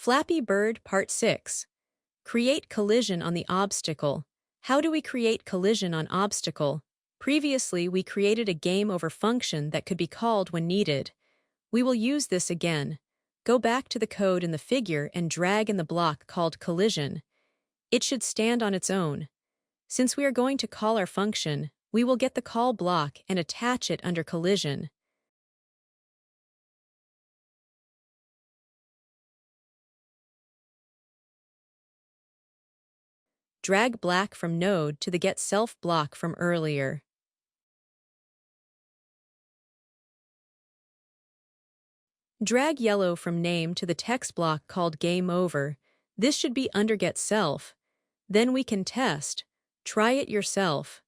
Flappy Bird Part 6. Create collision on the obstacle. How do we create collision on obstacle? Previously, we created a game over function that could be called when needed. We will use this again. Go back to the code in the figure and drag in the block called collision. It should stand on its own. Since we are going to call our function, we will get the call block and attach it under collision. Drag black from node to the get self block from earlier. Drag yellow from name to the text block called game over. This should be under get self. Then we can test. Try it yourself.